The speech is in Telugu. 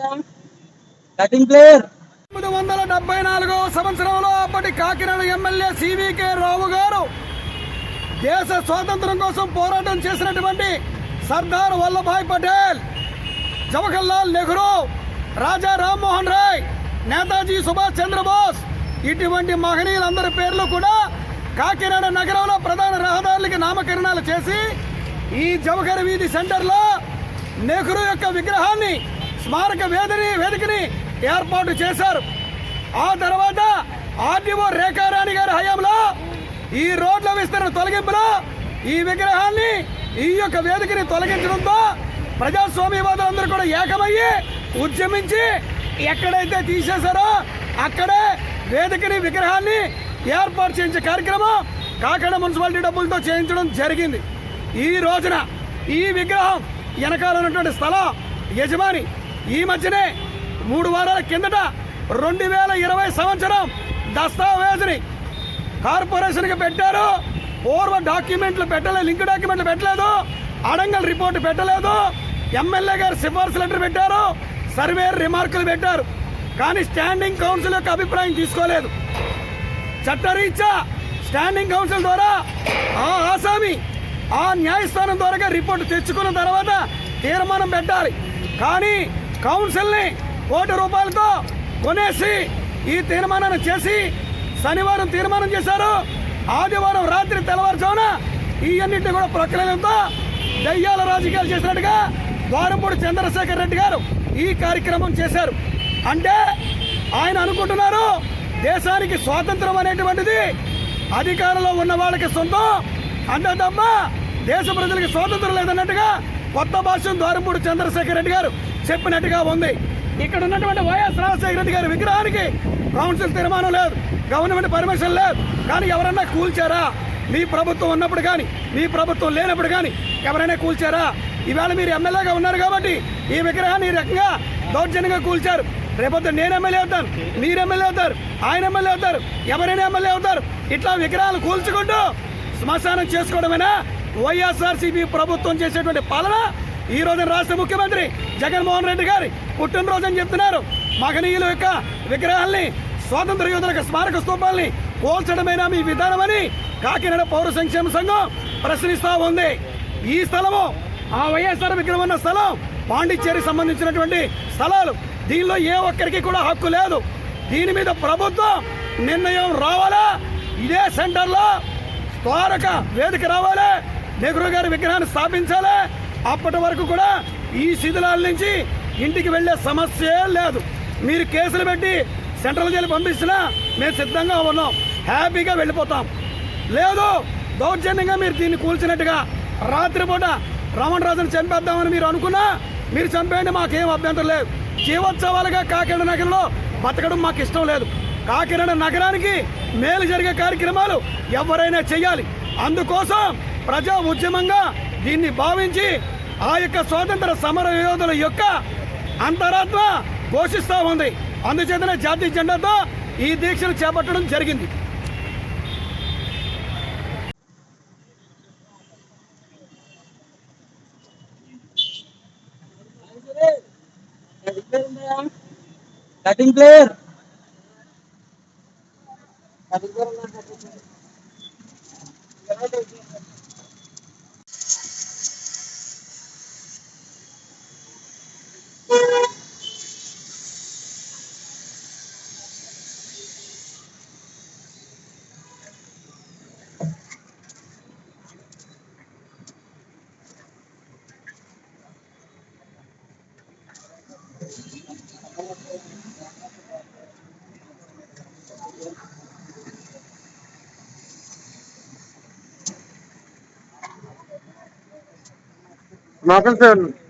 1974 సంవత్సరంలో అప్పటి కాకినాడ ఎమ్మెల్యే సివికే రావు గారు దేశ స్వాతంత్రం కోసం పోరాటం చేసినటువంటి సర్దార్ వల్లభాయ్ పటేల్, జవహర్లాల్ నెహ్రూ, రాజా రామ్మోహన్ రాయ్, నేతాజీ సుభాష్ చంద్రబోస్ ఇటువంటి మహనీయులందరి పేర్లు కూడా కాకినాడ నగరంలో ప్రధాన రహదారులకి నామకరణాలు చేసి ఈ జవహర్ వీధి సెంటర్లో నెహ్రూ యొక్క విగ్రహాన్ని, స్మారక వేదికని ఏర్పాటు చేశారు. ఆ తర్వాత ఆర్డీఓ రేఖారాణి గారి హయాంలో ఈ రోడ్ల విస్తరణ తొలగింపులో ఈ విగ్రహాన్ని, ఈ యొక్క వేదికని తొలగించడంతో ప్రజాస్వామ్యవాదులందరూ కూడా ఏకమయ్యి ఉద్యమించి ఎక్కడైతే తీసేశారో అక్కడే వేదికని, విగ్రహాన్ని ఏర్పాటు చేయించే కార్యక్రమం కాకినాడ మున్సిపాలిటీ డబ్బులతో చేయించడం జరిగింది. ఈ రోజున ఈ విగ్రహం వెనకాల ఉన్నటువంటి స్థలం యజమాని ఈ మధ్యనే 3 వారాల కిందట 2020 సంవత్సరం దస్తావేజుని కార్పొరేషన్కి పెట్టారు. పూర్వ డాక్యుమెంట్లు పెట్టలేదు, లింక్ డాక్యుమెంట్లు పెట్టలేదు, అడంగల్ రిపోర్టు పెట్టలేదు, ఎమ్మెల్యే గారు సిఫార్సు లెటర్ పెట్టారు, సర్వేర్ రిమార్కులు పెట్టారు. కానీ స్టాండింగ్ కౌన్సిల్ యొక్క అభిప్రాయం తీసుకోలేదు. చట్టరీత్యా స్టాండింగ్ కౌన్సిల్ ద్వారా ఆ ఆసామి ఆ న్యాయస్థానం ద్వారా రిపోర్టు తెచ్చుకున్న తర్వాత తీర్మానం పెట్టాలి. కానీ కౌన్సిల్ని ₹1 కొనేసి ఈ తీర్మానాన్ని చేసి శనివారం తీర్మానం చేశారు. ఆదివారం రాత్రి తెల్లవారుజామున ఈ అన్నింటినీ కూడా ప్రక్రియలతో దయ్యాల రాజకీయాలు చేసినట్టుగా ద్వారంపూడి చంద్రశేఖర్ రెడ్డి గారు ఈ కార్యక్రమం చేశారు. అంటే ఆయన అనుకుంటున్నారు దేశానికి స్వాతంత్రం అనేటువంటిది అధికారంలో ఉన్న వాళ్ళకి సొంతం, అంటే తప్ప దేశ ప్రజలకు స్వాతంత్రం లేదన్నట్టుగా కొత్త భాషను ద్వారంపూడి చంద్రశేఖర్ రెడ్డి గారు చెప్పినట్టుగా ఉంది. ఇక్కడ ఉన్నటువంటి వైఎస్ రాజశేఖర రెడ్డి గారి విగ్రహానికి కౌన్సిల్ తీర్మానం లేదు, గవర్నమెంట్ పర్మిషన్ లేదు. కానీ ఎవరన్నా కూల్చారా? మీ ప్రభుత్వం ఉన్నప్పుడు కానీ, మీ ప్రభుత్వం లేనప్పుడు కానీ ఎవరైనా కూల్చారా? ఈవేళ మీరు ఎమ్మెల్యేగా ఉన్నారు కాబట్టి ఈ విగ్రహాన్ని ఈ రకంగా దౌర్జన్యంగా కూల్చారు. రేపొద్దు నేను ఎమ్మెల్యే అవుతాను, మీరు ఎమ్మెల్యే అవుతారు, ఆయన ఎమ్మెల్యే అవుతారు, ఎవరైనా ఎమ్మెల్యే అవుతారు. ఇట్లా విగ్రహాలు కూల్చుకుంటూ శ్మశానం చేసుకోవడమేనా వైఎస్ఆర్సీపీ ప్రభుత్వం చేసేటువంటి పాలన? ఈ రోజున రాష్ట్ర ముఖ్యమంత్రి జగన్మోహన్ రెడ్డి గారి పుట్టినరోజు అని చెప్తున్నారు. మహనీయుల యొక్క విగ్రహాల్ని, స్వాతంత్ర యోధుల స్మారక స్తూపాల్ని పోల్చడమేనా మీ విధానమని కాకినాడ పౌర సంక్షేమ సంఘం ప్రశ్నిస్తా ఉంది. ఈ స్థలము ఆ వైఎస్ఆర్ విగ్రహం ఉన్న స్థలం పాండిచ్చేరికి సంబంధించినటువంటి స్థలాలు. దీనిలో ఏ ఒక్కరికి కూడా హక్కు లేదు. దీని మీద ప్రభుత్వం నిర్ణయం రావాలా? ఇదే సెంటర్లో స్మారక వేదిక రావాలి, నెహ్రూ గారి విగ్రహాన్ని స్థాపించాలి. అప్పటి వరకు కూడా ఈ శిథిలాల నుంచి ఇంటికి వెళ్లే సమస్యే లేదు. మీరు కేసులు పెట్టి సెంట్రల్ జైలు పంపిస్తున్నా మేము సిద్ధంగా ఉన్నాం, హ్యాపీగా వెళ్ళిపోతాం. లేదు దౌర్జన్యంగా మీరు దీన్ని కూల్చినట్టుగా రాత్రిపూట రమణరాజును చంపేద్దామని మీరు అనుకున్నా మీరు చంపేయండి, మాకేం అభ్యంతరం లేదు. జీవోత్సవాలుగా కాకినాడ నగరంలో బతకడం మాకు ఇష్టం లేదు. కాకినాడ నగరానికి మేలు జరిగే కార్యక్రమాలు ఎవరైనా చేయాలి. అందుకోసం ప్రజా ఉద్యమంగా దీన్ని భావించి ఆ యొక్క స్వాతంత్ర సమర యోధుల యొక్క అంతరాత్మ ఘోషిస్తూ ఉంది. అందుచేతనే జాతీయ జెండాతో ఈ దీక్షను చేపట్టడం జరిగింది. Nothing, sir.